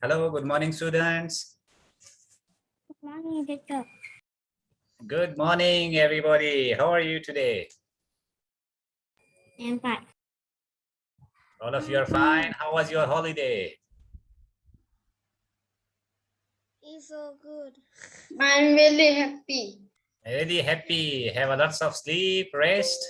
Hello, good morning, students. Good morning, teacher. Good morning, everybody. How are you today? I'm fine. All of you are fine. How was your holiday? It's so good. I'm really happy. Really happy. Have a lots of sleep, rest.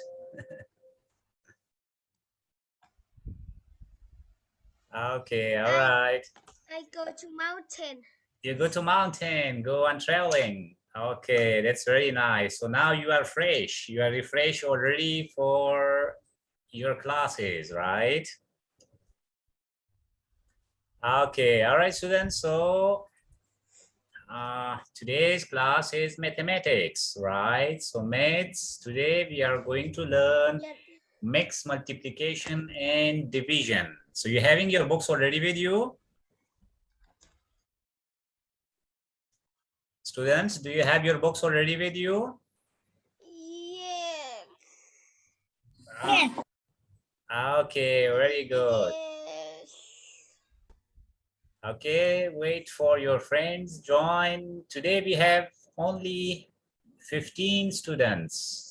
Okay, all right. I go to mountain. You go to mountain, go on traveling. Okay, that's very nice. So now you are fresh. You are refreshed already for your classes, right? Okay, all right, students. So today's class is mathematics, right? So maths, today we are going to learn mixed multiplication and division. So you're having your books already with you? Students, do you have your books already with you? Yeah. Yes. Okay, very good. Yes. Okay, wait for your friends, join. Today we have only 15 students.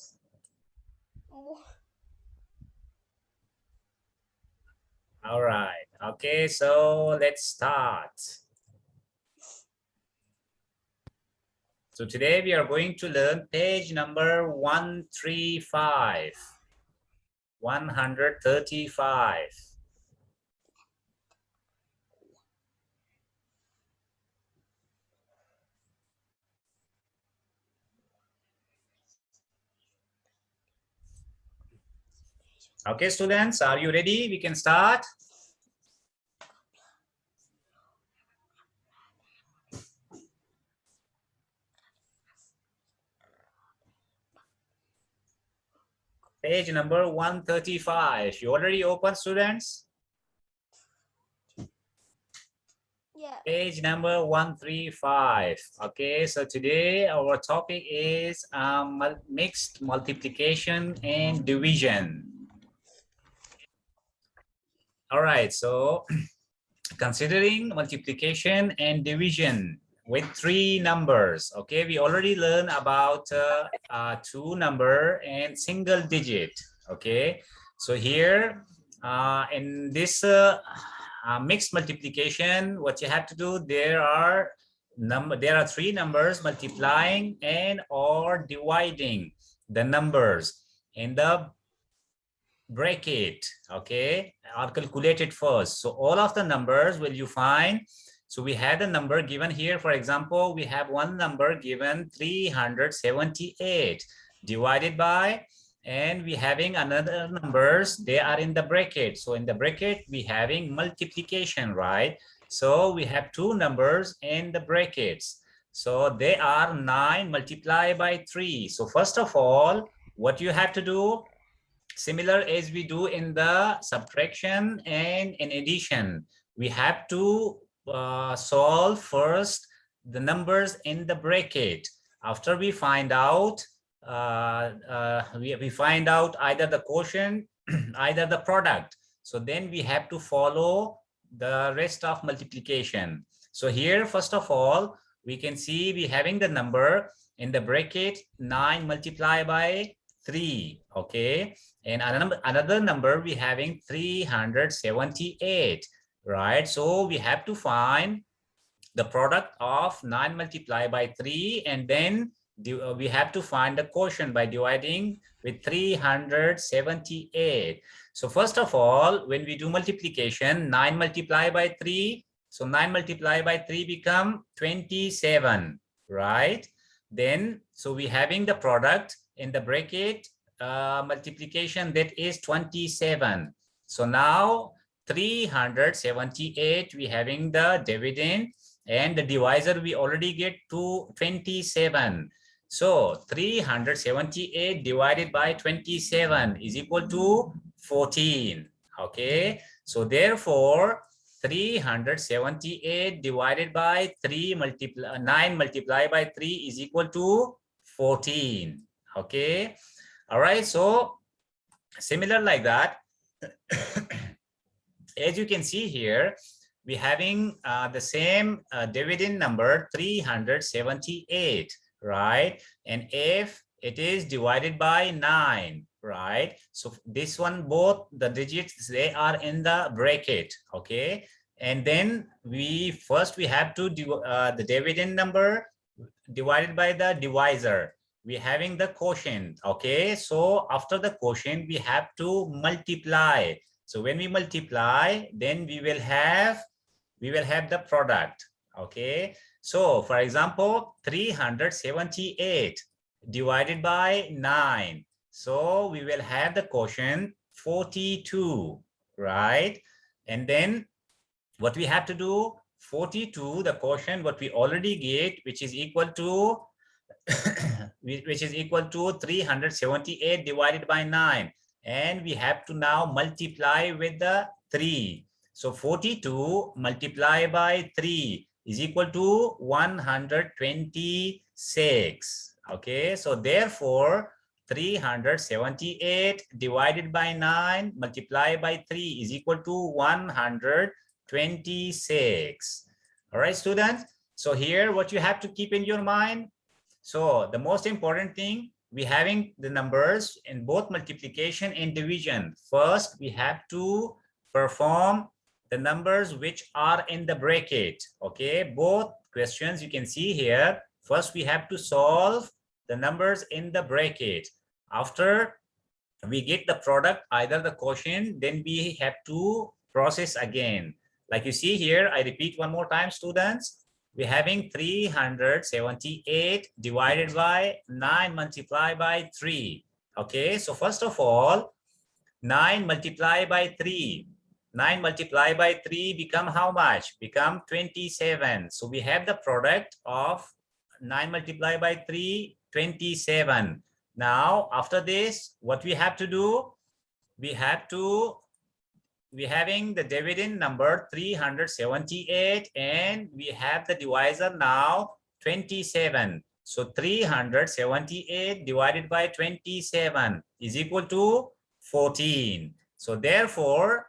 All right, okay, so let's start. So today we are going to learn page number 135. 135. Okay, students, are you ready? We can start. Page number 135. You already opened, students? Yeah. Page number 135. Okay, so today our topic is mixed multiplication and division. All right, so considering multiplication and division with three numbers. Okay, we already learned about two number and single digit. Okay, so here in this mixed multiplication, what you have to do, there are three numbers multiplying and or dividing the numbers in the bracket, okay, are calculated first. So all of the numbers will you find. So we had a number given here. For example, we have one number given 378 divided by, and we having another numbers, they are in the bracket. So in the bracket we having multiplication, right? So we have two numbers in the brackets. So they are 9 multiplied by 3. So first of all, what you have to do, similar as we do in the subtraction and in addition, we have to solve first the numbers in the bracket. After we find out, we find out either the quotient, either the product. So then we have to follow the rest of multiplication. So here, first of all, we can see we having the number in the bracket 9 multiplied by 3, okay, and another number we having 378, right? So we have to find the product of 9 multiplied by 3, and then we have to find the quotient by dividing with 378. So first of all, when we do multiplication, 9 multiplied by 3, so 9 multiplied by 3 become 27, right? Then so we having the product in the bracket multiplication, that is 27. So now 378 we having the dividend, and the divisor we already get to 27. So 378 divided by 27 is equal to 14. Okay, so therefore 378 divided by 9 multiplied by 3 is equal to 14. Okay, all right, so similar like that. as you can see here, we're having the same dividend number 378, right? And if it is divided by 9, right? So this one, both the digits, they are in the bracket, okay? And then we have to do the dividend number divided by the divisor. We're having the quotient, okay? So after the quotient, we have to multiply. So when we multiply, then we will have the product, okay? So for example, 378 divided by 9. So we will have the quotient 42, right? And then what we have to do, 42, the quotient, what we already get, which is equal to 378 divided by 9. And we have to now multiply with the 3. So 42 multiplied by 3 is equal to 126. Okay, so therefore 378 divided by 9 multiplied by 3 is equal to 126. All right, students. So here what you have to keep in your mind. So the most important thing, we having the numbers in both multiplication and division. First, we have to perform the numbers which are in the bracket. Okay, both questions you can see here. First, we have to solve the numbers in the bracket. After we get the product, either the quotient, then we have to process again. Like you see here, I repeat one more time, students. We're having 378 divided by 9 multiplied by 3. Okay, so first of all, 9 multiplied by 3. 9 multiplied by 3 become how much? Become 27. So we have the product of 9 multiplied by 3, 27. Now, after this, what we have to do? We're having the dividend number 378 and we have the divisor now 27. So 378 divided by 27 is equal to 14. So therefore,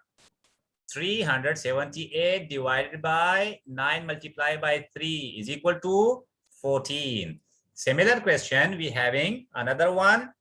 378 divided by 9 multiplied by 3 is equal to 14. Similar question, we having another one.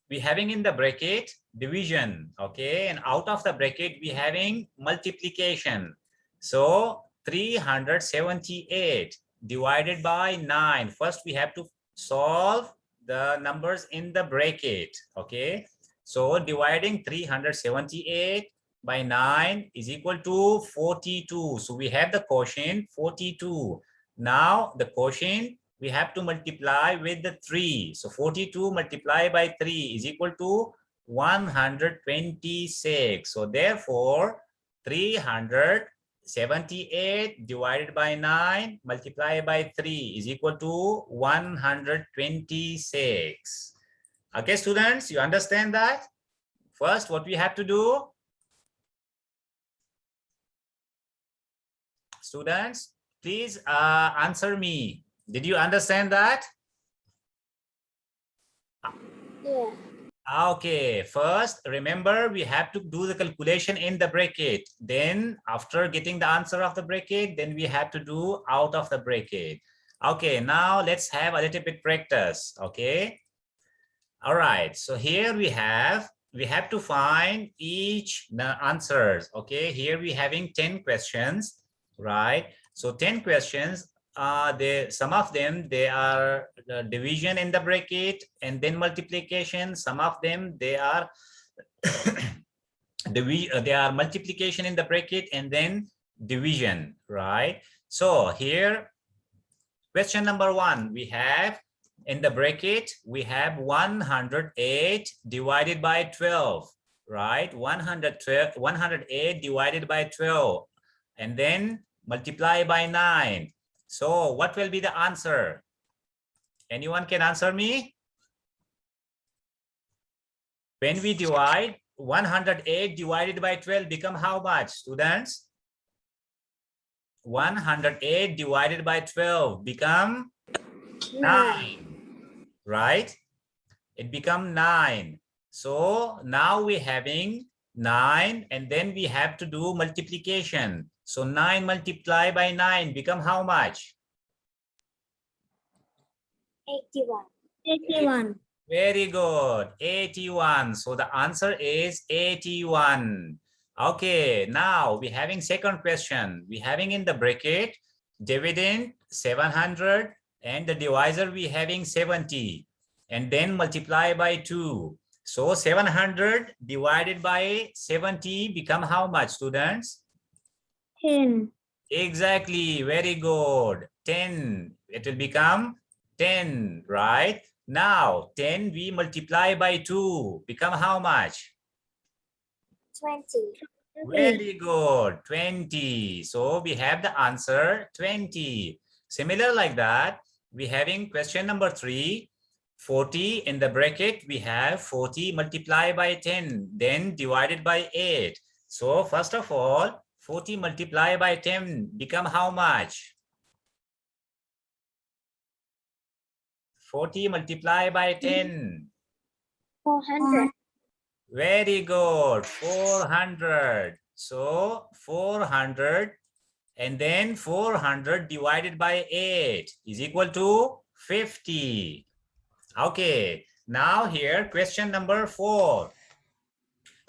We having in the bracket division, okay, and out of the bracket we having multiplication. So 378 divided by 9. First we have to solve the numbers in the bracket, okay. So dividing 378 by 9 is equal to 42. So we have the quotient 42. Now the quotient we have to multiply with the 3. So 42 multiplied by 3 is equal to 126. So therefore, 378 divided by 9 multiplied by 3 is equal to 126. Okay, students, you understand that? First, what we have to do? Students, please answer me. Did you understand that? Yeah. Okay, first, remember we have to do the calculation in the bracket. Then after getting the answer of the bracket, then we have to do out of the bracket. Okay, now let's have a little bit practice, okay? All right, so here we have to find each the answers, okay? Here we having 10 questions, right? So 10 questions. Some of them they are division in the bracket and then multiplication. Some of them they are they are multiplication in the bracket and then division, right? So here, question number 1, we have in the bracket we have 108 divided by 12, right? 108 divided by 12 and then multiply by 9. So what will be the answer? Anyone can answer me? When we divide 108 divided by 12 become how much, students? 108 divided by 12 become 9, right? It become 9. So now we're having 9, and then we have to do multiplication. So 9 multiplied by 9 become how much? 81. 81. Very good. 81. So the answer is 81. Okay, now we're having second question. We're having in the bracket dividend 700 and the divisor we having 70 and then multiply by 2. So 700 divided by 70 become how much, students? 10. Exactly. Very good. 10. It will become 10, right? Now 10 we multiply by 2 become how much? 20. Very good. 20. So we have the answer 20. Similar like that, we having question number 3. 40 in the bracket we have 40 multiplied by 10 then divided by 8. So first of all 40 multiplied by 10 become how much? 40 multiplied by 10. 400. Very good. 400. So 400 and then 400 divided by 8 is equal to 50. Okay. Now here question number 4.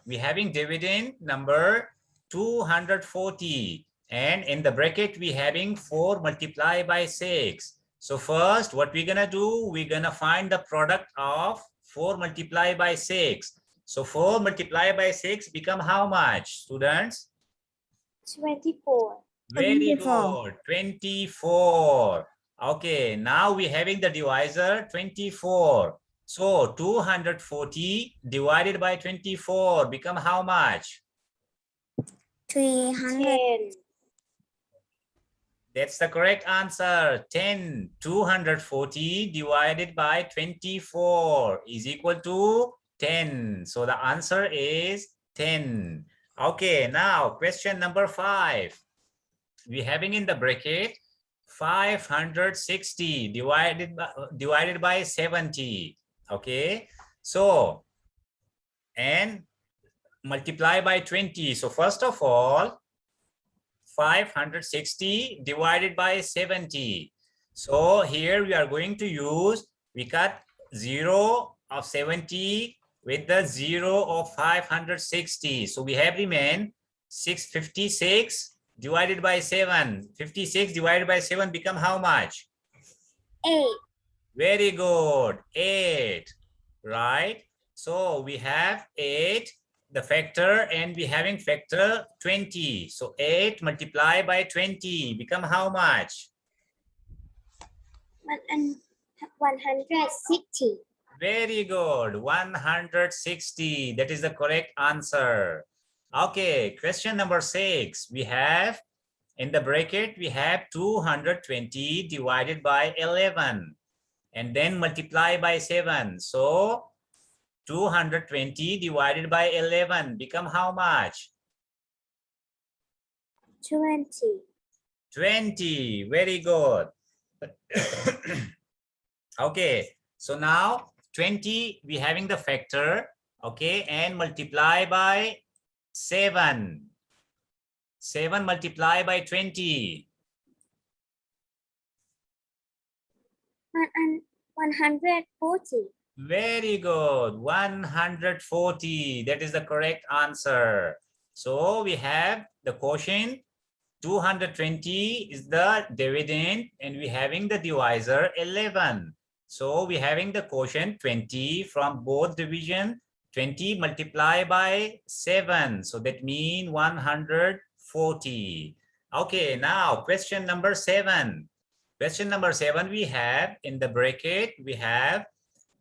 We're having dividend number 240 and in the bracket we having 4 multiplied by 6. So first what we're gonna do, we're gonna find the product of 4 multiplied by 6. So 4 multiplied by 6 become how much, students? 24. Very 24. good. 24. Okay, now we're having the divisor 24. So 240 divided by 24 become how much? 300. That's the correct answer. 10. 240 divided by 24 is equal to 10. So the answer is 10. Okay, now question number 5. We're having in the bracket 560 divided by 70. Okay, so and multiply by 20. So first of all 560 divided by 70. So here we are going to use, we cut 0 of 70 with the 0 of 560. So we have remain 656 divided by 7. 56 divided by 7 become how much? 8. Very good. 8. Right? So we have 8, the factor, and we having factor 20. So 8 multiplied by 20 become how much? 160. Very good. 160. That is the correct answer. Okay, question number 6. We have in the bracket, we have 220 divided by 11 and then multiply by 7. So 220 divided by 11 become how much? 20. 20. Very good. Okay, so now 20 we having the factor, okay, and multiply by 7. 7 multiplied by 20. 140. Very good. 140. That is the correct answer. So we have the quotient 220 is the dividend and we having the divisor 11. So we having the quotient 20 from both division. 20 multiplied by 7. So that means 140. Okay, now question number 7. Question number 7 we have in the bracket we have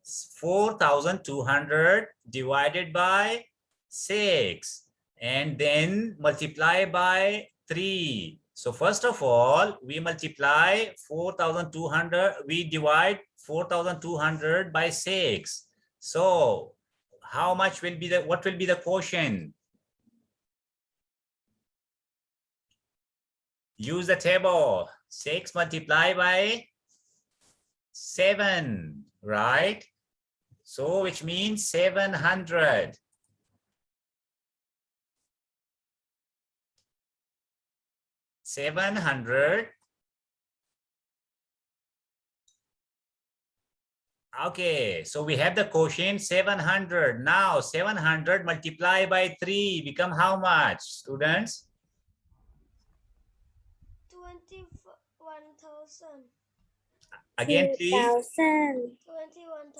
4,200 divided by 6 and then multiply by 3. So first of all, we multiply 4,200, we divide 4,200 by 6. So how much will be the, what will be the quotient? Use the table. 6 multiplied by 7, right? So which means 700. 700. Okay, so we have the quotient 700. Now 700 multiplied by 3 become how much, students? 21,000. Again, please.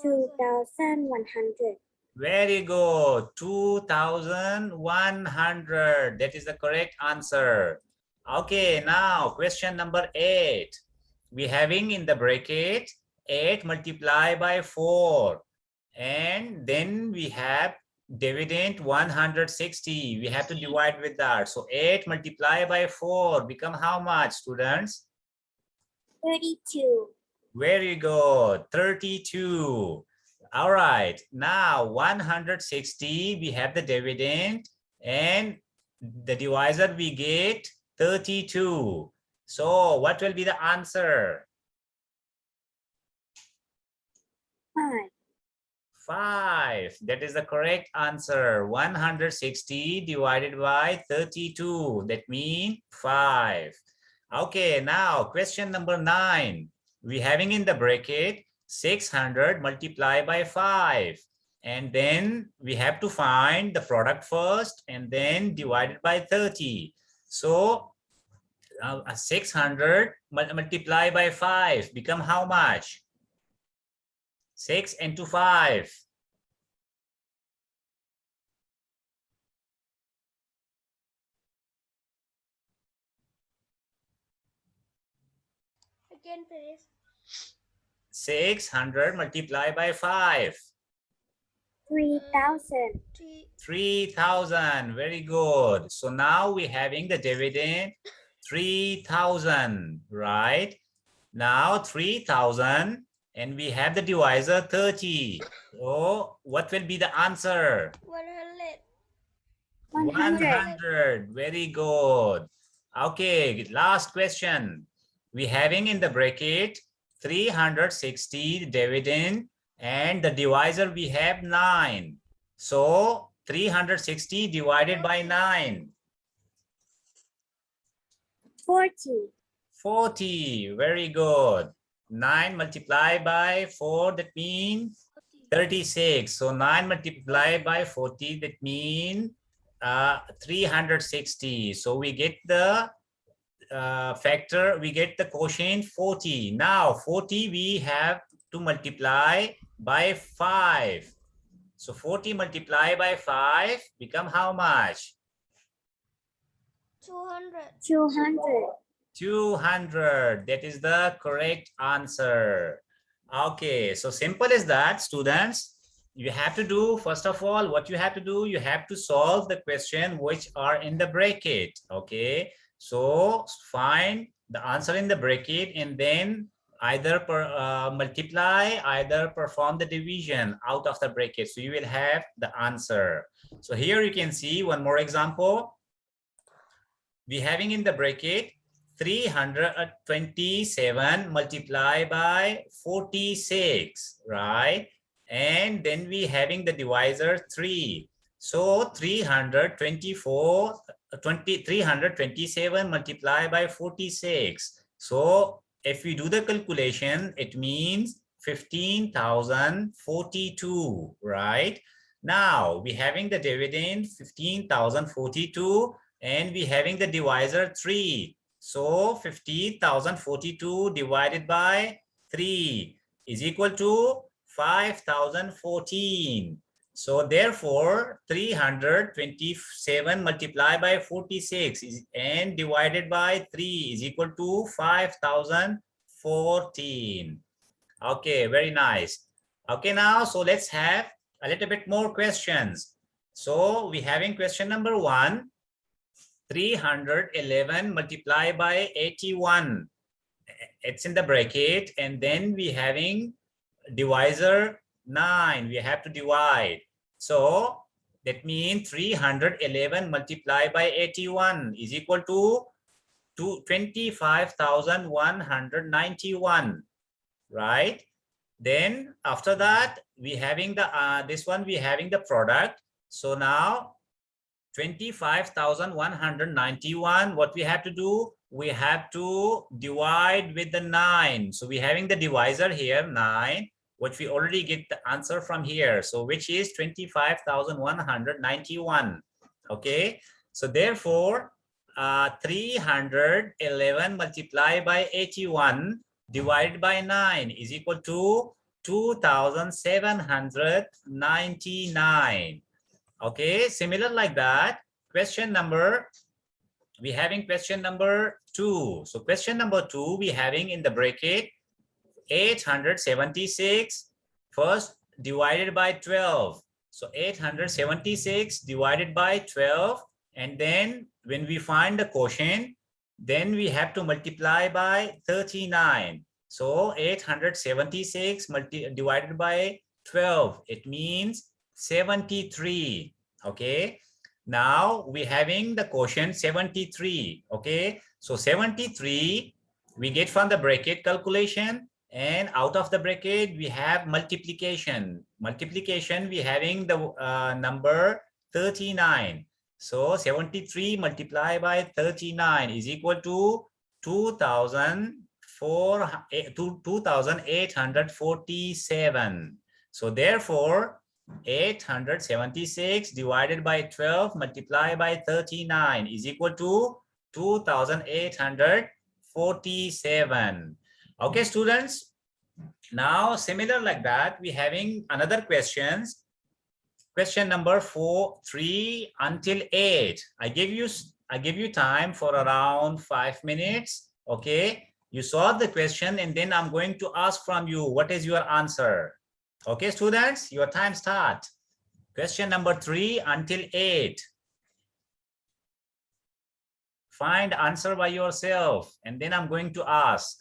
2,100. Very good. 2,100. That is the correct answer. Okay, now question number 8. We having in the bracket 8 multiplied by 4. And then we have dividend 160. We have to divide with that. So 8 multiplied by 4 become how much, students? 32. Very good. 32. All right. Now 160, we have the dividend and the divisor we get 32. So what will be the answer? 5. 5. That is the correct answer. 160 divided by 32. That means 5. Okay, now question number 9. We having in the bracket 600 multiplied by 5. And then we have to find the product first and then divided by 30. So 600 multiplied by 5 become how much? 6 into 5. Again, please. 600 multiplied by 5. 3,000. 3,000. Very good. So now we're having the dividend 3,000, right? Now 3,000 and we have the divisor 30. So what will be the answer? 100. 100. Very good. Okay, last question. We having in the bracket 360 dividend and the divisor we have 9. So 360 divided by 9. 40. 40. Very good. 9 multiplied by 4, that means 36. So 9 multiplied by 40, that means 360. So we get the factor, we get the quotient 40. Now 40 we have to multiply by 5. So 40 multiplied by 5 become how much? 200. 200. 200. That is the correct answer. Okay, so simple as that, students. You have to do, first of all, what you have to do, you have to solve the question which are in the bracket. Okay, so find the answer in the bracket and then either multiply, either perform the division out of the bracket. So you will have the answer. So here you can see one more example. We having in the bracket 327 multiplied by 46, right? And then we having the divisor 3. So 327 multiplied by 46. So if we do the calculation, it means 15,042, right? Now we having the dividend 15,042 and we having the divisor 3. So 50,042 divided by 3 is equal to 5,014. So therefore 327 multiplied by 46 and divided by 3 is equal to 5,014. Okay, very nice. Okay, now so let's have a little bit more questions. So we having question number 1. 311 multiplied by 81. It's in the bracket and then we having divisor 9. We have to divide. So that means 311 multiplied by 81 is equal to 25,191, right? Then after that we having the this one we having the product. So now 25,191, what we have to do, we have to divide with the 9. So we're having the divisor here, 9, which we already get the answer from here. So which is 25,191. Okay. So therefore, 311 multiplied by 81 divided by 9 is equal to 2,799. Okay. Similar like that. Question number, we having question number 2. So question number 2, we having in the bracket 876 first divided by 12. So 876 divided by 12, and then when we find the quotient, then we have to multiply by 39. So 876 divided by 12, it means 73. Okay. Now we having the quotient 73. Okay. So 73 we get from the bracket calculation, and out of the bracket we have multiplication. Multiplication, we having the number 39. So 73 multiplied by 39 is equal to 2,847. So therefore 876 divided by 12 multiplied by 39 is equal to 2,847. Okay, students. Now, similar like that, we having another questions. Question number 4, 3 until 8. I give you time for around 5 minutes. Okay, you solve the question, and then I'm going to ask from you what is your answer. Okay, students, your time start. Question number 3 until 8. Find answer by yourself, and then I'm going to ask.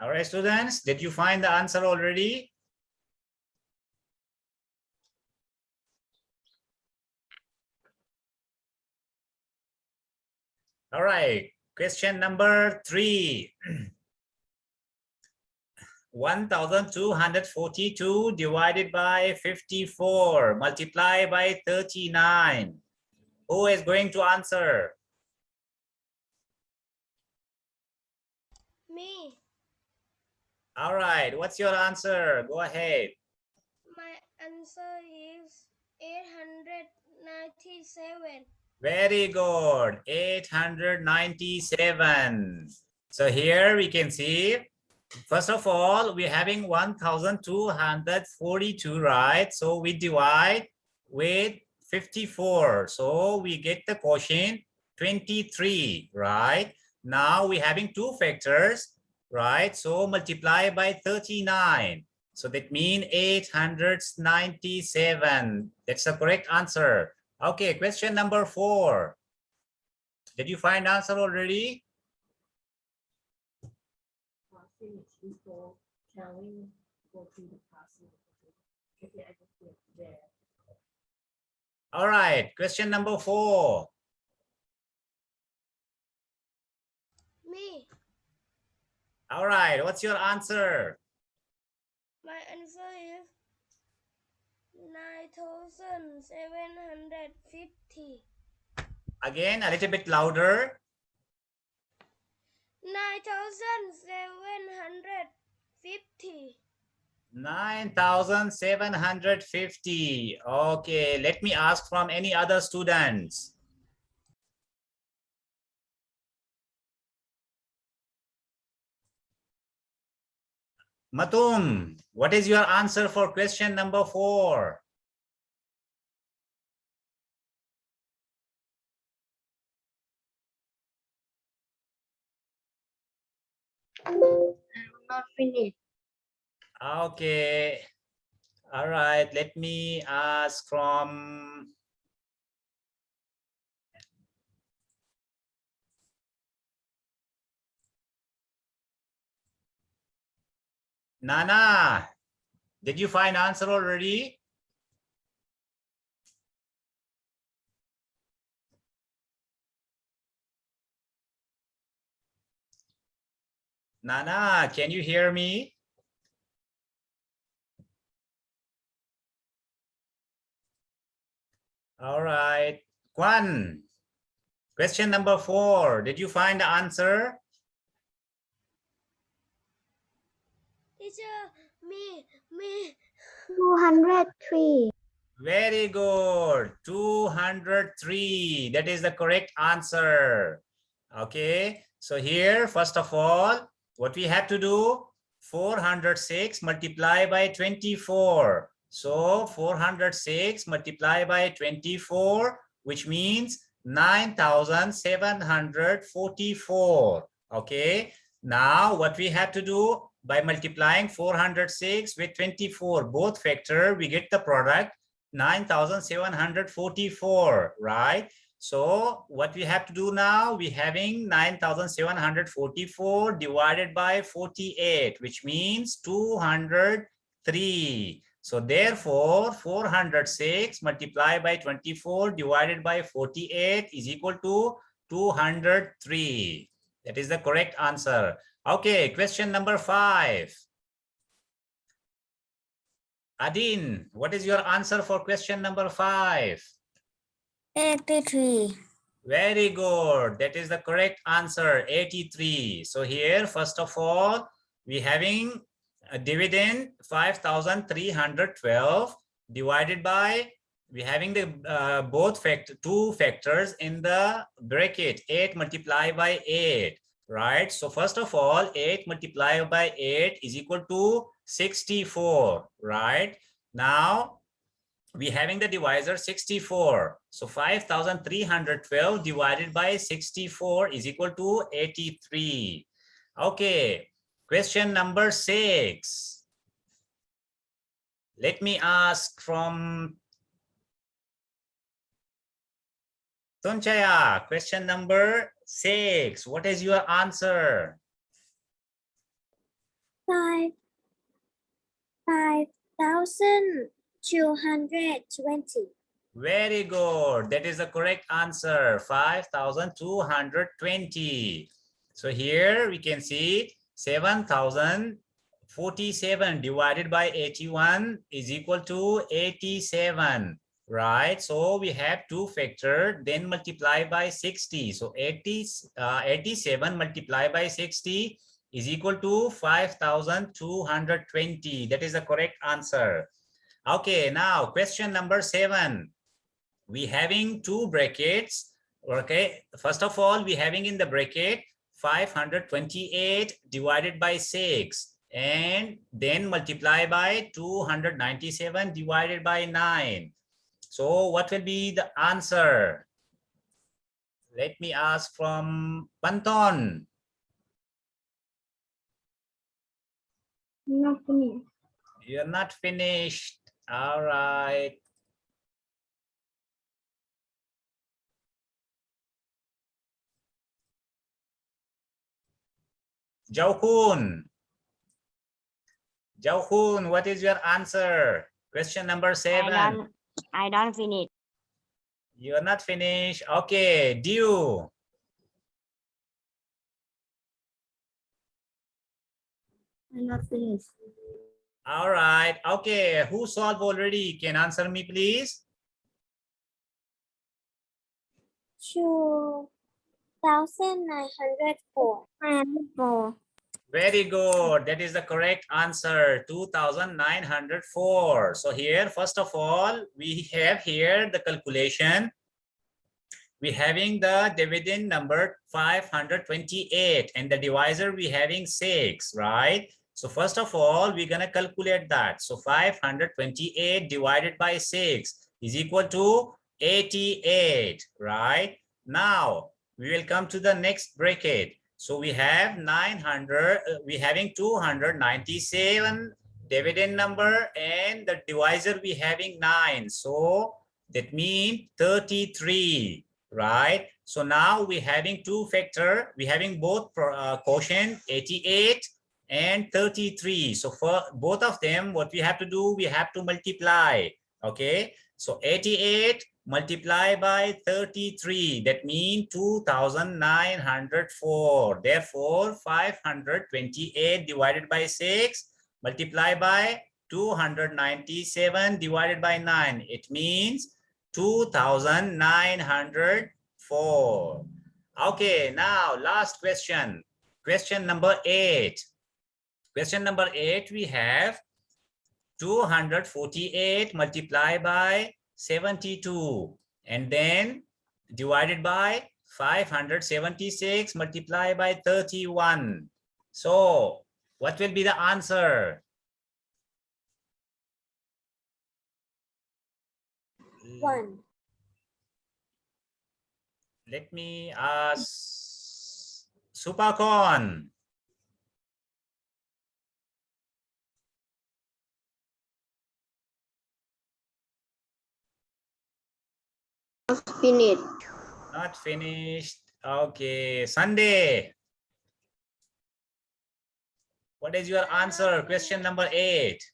All right, students, did you find the answer already? All right, question number 3. 1242 divided by 54 multiplied by 39. Who is going to answer? Me. All right, what's your answer? Go ahead. My answer is 897. Very good. 897. So here we can see, first of all, we're having 1242, right? So we divide with 54. So we get the quotient 23, right? Now we're having two factors, right? So multiply by 39. So that means 897. That's the correct answer. Okay, question number 4. Did you find answer already? All right, question number 4. Me. All right, what's your answer? My answer is 9750. Again, a little bit louder. 9750. 9,750. Okay, let me ask from any other students. Matum, what is your answer for question number 4? Not finished. Okay. All right, let me ask from Nana. Did you find answer already? Nana, can you hear me? All right. Kwan, question number 4. Did you find the answer? Teacher, me. 203. Very good. 203. That is the correct answer. Okay. So here, first of all, what we have to do, 406 multiplied by 24. So 406 multiplied by 24, which means 9,744. Okay. Now what we have to do, by multiplying 406 with 24, both factor, we get the product 9,744, right? So what we have to do now, we having 9,744 divided by 48, which means 203. So therefore, 406 multiplied by 24 divided by 48 is equal to 203. That is the correct answer. Okay, question number 5. Adin, what is your answer for question number 5? 83. Very good. That is the correct answer, 83. So here, first of all, we having a dividend 5,312 divided by, we having the two factors in the bracket, 8 multiplied by 8, right? So first of all, 8 multiplied by 8 is equal to 64, right? Now, we having the divisor 64. So 5,312 divided by 64 is equal to 83. Okay, question number 6. Let me ask from Tunchaya, question number 6. What is your answer? 5,220. Very good. That is the correct answer. 5,220. So here we can see 7,047 divided by 81 is equal to 87. Right. So we have two factors, then multiply by 60. So 87 multiplied by 60 is equal to 5,220. That is the correct answer. Okay, now question number 7. We having two brackets. Okay, first of all, we having in the bracket 528 divided by 6 and then multiply by 297 divided by 9. So what will be the answer? Let me ask from Panton. Not finished. You're not finished. All right. Jaukun. Jaukun, what is your answer? Question number 7. I don't finish. You are not finished. Okay, Dew. I'm not finished. All right. Okay, who solved already? Can answer me, please? 2,904. 4. Very good. That is the correct answer. 2,904. So here, first of all, we have here the calculation. We having the dividend number 528 and the divisor we having 6, right? So first of all, we're gonna calculate that. So 528 divided by 6 is equal to 88, right? Now we will come to the next bracket. So we have 900, we having 297 dividend number and the divisor we having 9. So that means 33. Right. So now we're having two factor. We're having both quotient 88 and 33. So for both of them, what we have to do, we have to multiply. Okay. So 88 multiplied by 33. That means 2,904. Therefore, 528 divided by 6 multiplied by 297 divided by 9. It means 2,904. Okay, now last question. Question number 8. Question number 8, we have 248 multiplied by 72 and then divided by 576 multiplied by 31. So what will be the answer? 1. Let me ask Supakon. Finished. Not finished. Okay, Sunday. What is your answer? Question number 8.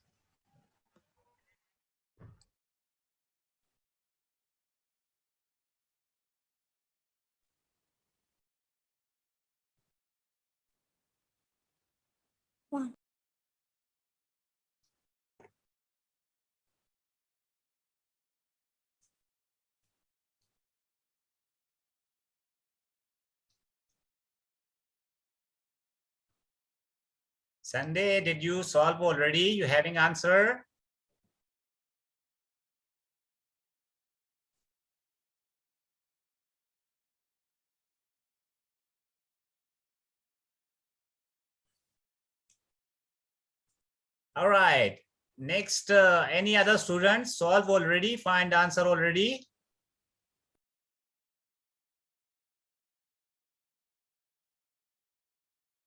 Sunday, did you solve already? You having answer? All right. Next, any other students solve already? Find answer already?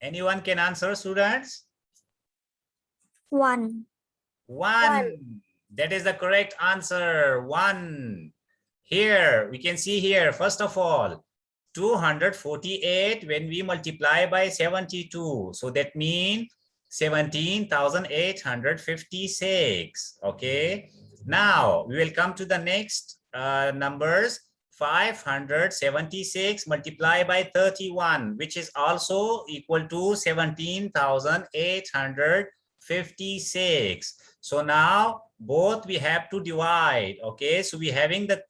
Anyone can answer, students? 1. 1. That is the correct answer. 1. Here, we can see here, first of all, 248 when we multiply by 72. So that means 17,856. Okay. Now we will come to the next numbers. 576 multiplied by 31, which is also equal to 17,856. So now both we have to divide. Okay, so we're having the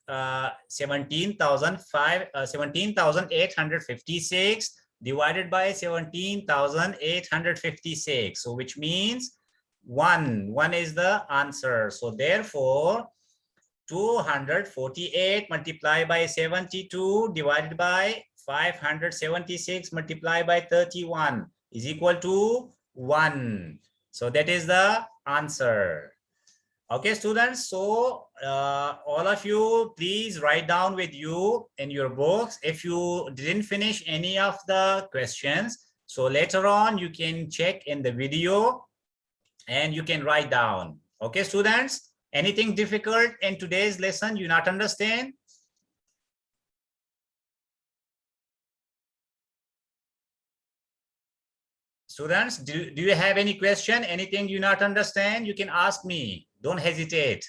17,856 divided by 17,856. So which means 1 is the answer. So therefore 248 multiplied by 72 divided by 576 multiplied by 31 is equal to 1. So that is the answer. Okay, students. So all of you, please write down with you in your books if you didn't finish any of the questions. So later on, you can check in the video and you can write down. Okay, students. Anything difficult in today's lesson you not understand? Students, do you have any question? Anything you not understand? You can ask me. Don't hesitate.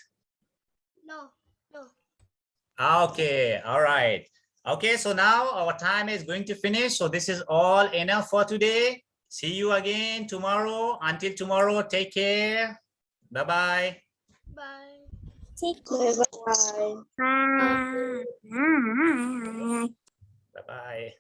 No. Okay, all right. Okay, so now our time is going to finish. So this is all enough for today. See you again tomorrow. Until tomorrow, take care. Bye-bye. Bye. Take Bye bye. Bye. Bye-bye.